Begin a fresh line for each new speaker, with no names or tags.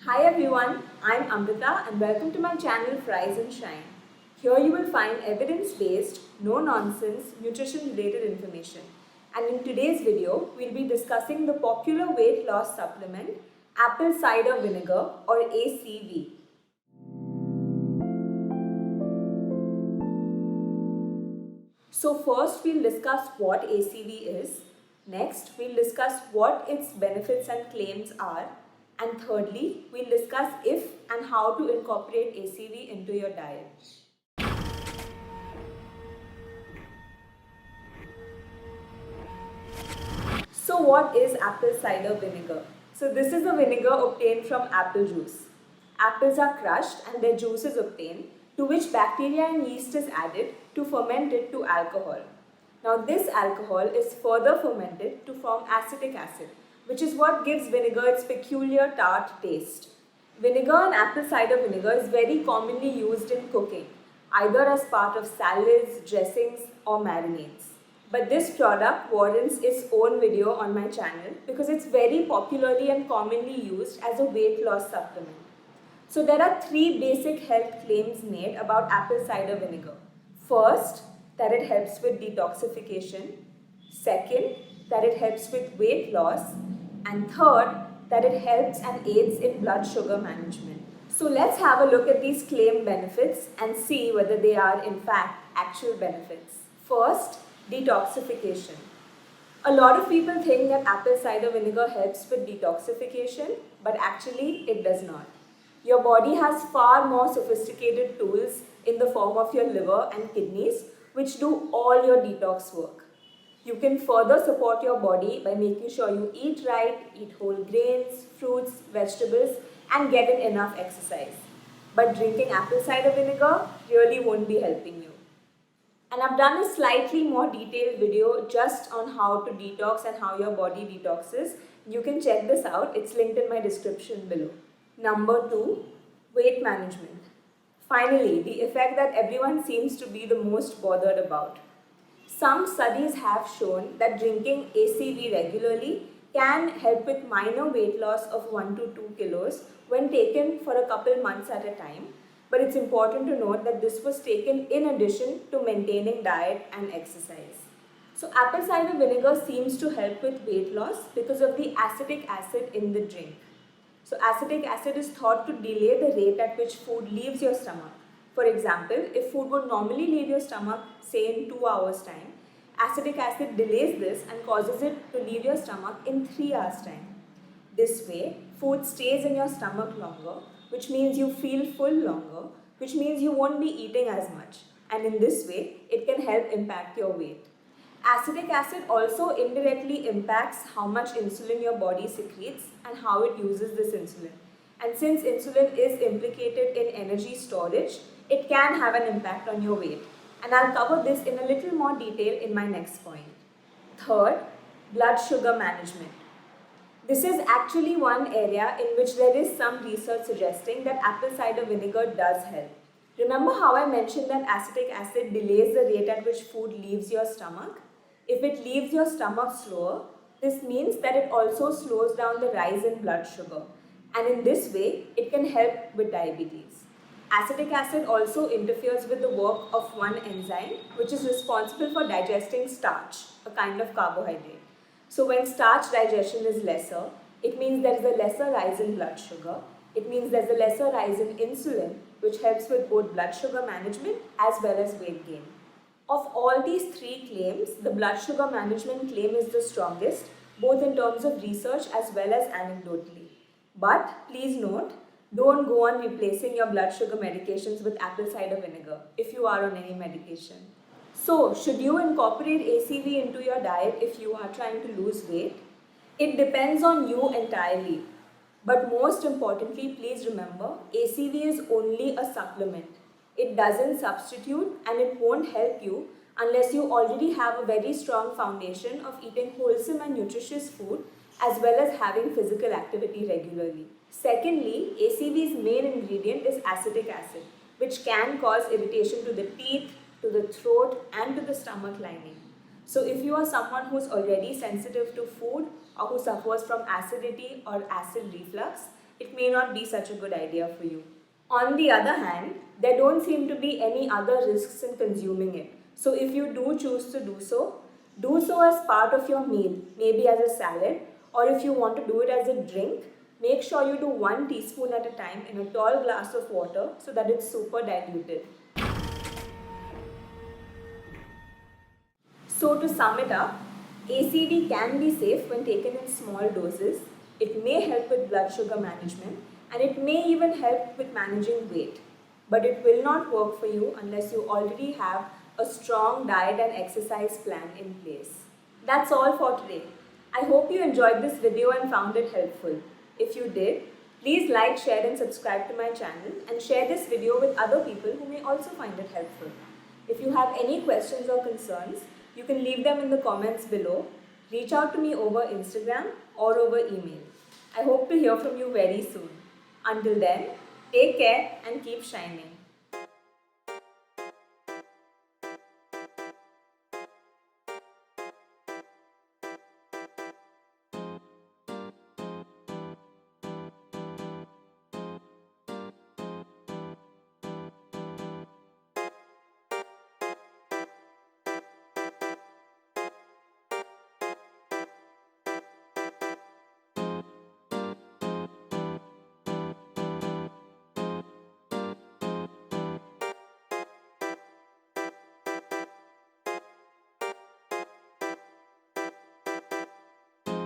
Hi everyone, I'm Amrita and welcome to my channel Fries and Shine. Here you will find evidence-based, no-nonsense, nutrition-related information. And in today's video, we'll be discussing the popular weight loss supplement, apple cider vinegar or ACV. So first we'll discuss what ACV is. Next, we'll discuss what its benefits and claims are. And thirdly, we'll discuss if and how to incorporate ACV into your diet. So what is apple cider vinegar? So this is the vinegar obtained from apple juice. Apples are crushed and their juice is obtained, to which bacteria and yeast is added to ferment it to alcohol. Now this alcohol is further fermented to form acetic acid, which is what gives vinegar its peculiar tart taste. Vinegar and apple cider vinegar is very commonly used in cooking, either as part of salads, dressings or marinades. But this product warrants its own video on my channel because it's very popularly and commonly used as a weight loss supplement. So there are three basic health claims made about apple cider vinegar. First, that it helps with detoxification. Second, that it helps with weight loss. And third, that it helps and aids in blood sugar management. So let's have a look at these claimed benefits and see whether they are in fact actual benefits. First, detoxification. A lot of people think that apple cider vinegar helps with detoxification, but actually it does not. Your body has far more sophisticated tools in the form of your liver and kidneys, which do all your detox work. You can further support your body by making sure you eat right, eat whole grains, fruits, vegetables, and get in enough exercise. But drinking apple cider vinegar really won't be helping you. And I've done a slightly more detailed video just on how to detox and how your body detoxes. You can check this out. It's linked in my description below. Number 2, weight management. Finally, the effect that everyone seems to be the most bothered about. Some studies have shown that drinking ACV regularly can help with minor weight loss of 1 to 2 kilos when taken for a couple months at a time. But it's important to note that this was taken in addition to maintaining diet and exercise. So apple cider vinegar seems to help with weight loss because of the acetic acid in the drink. So acetic acid is thought to delay the rate at which food leaves your stomach. For example, if food would normally leave your stomach, say in 2 hours time, acetic acid delays this and causes it to leave your stomach in 3 hours time. This way, food stays in your stomach longer, which means you feel full longer, which means you won't be eating as much. And in this way, it can help impact your weight. Acetic acid also indirectly impacts how much insulin your body secretes and how it uses this insulin. And since insulin is implicated in energy storage, it can have an impact on your weight. And I'll cover this in a little more detail in my next point. Third, blood sugar management. This is actually one area in which there is some research suggesting that apple cider vinegar does help. Remember how I mentioned that acetic acid delays the rate at which food leaves your stomach? If it leaves your stomach slower, this means that it also slows down the rise in blood sugar. And in this way, it can help with diabetes. Acetic acid also interferes with the work of one enzyme, which is responsible for digesting starch, a kind of carbohydrate. So when starch digestion is lesser, it means there is a lesser rise in blood sugar. It means there's a lesser rise in insulin, which helps with both blood sugar management as well as weight gain. Of all these three claims, the blood sugar management claim is the strongest, both in terms of research as well as anecdotally. But please note, don't go on replacing your blood sugar medications with apple cider vinegar if you are on any medication. So, should you incorporate ACV into your diet if you are trying to lose weight? It depends on you entirely. But most importantly, please remember, ACV is only a supplement. It doesn't substitute and it won't help you unless you already have a very strong foundation of eating wholesome and nutritious food as well as having physical activity regularly. Secondly, ACV's main ingredient is acetic acid, which can cause irritation to the teeth, to the throat and to the stomach lining. So if you are someone who's already sensitive to food or who suffers from acidity or acid reflux, it may not be such a good idea for you. On the other hand, there don't seem to be any other risks in consuming it. So if you do choose to do so as part of your meal, maybe as a salad, or if you want to do it as a drink, make sure you do 1 teaspoon at a time in a tall glass of water so that it's super diluted. So to sum it up, ACD can be safe when taken in small doses. It may help with blood sugar management and it may even help with managing weight. But it will not work for you unless you already have a strong diet and exercise plan in place. That's all for today. I hope you enjoyed this video and found it helpful. If you did, please like, share and subscribe to my channel and share this video with other people who may also find it helpful. If you have any questions or concerns, you can leave them in the comments below. Reach out to me over Instagram or over email. I hope to hear from you very soon. Until then, take care and keep shining.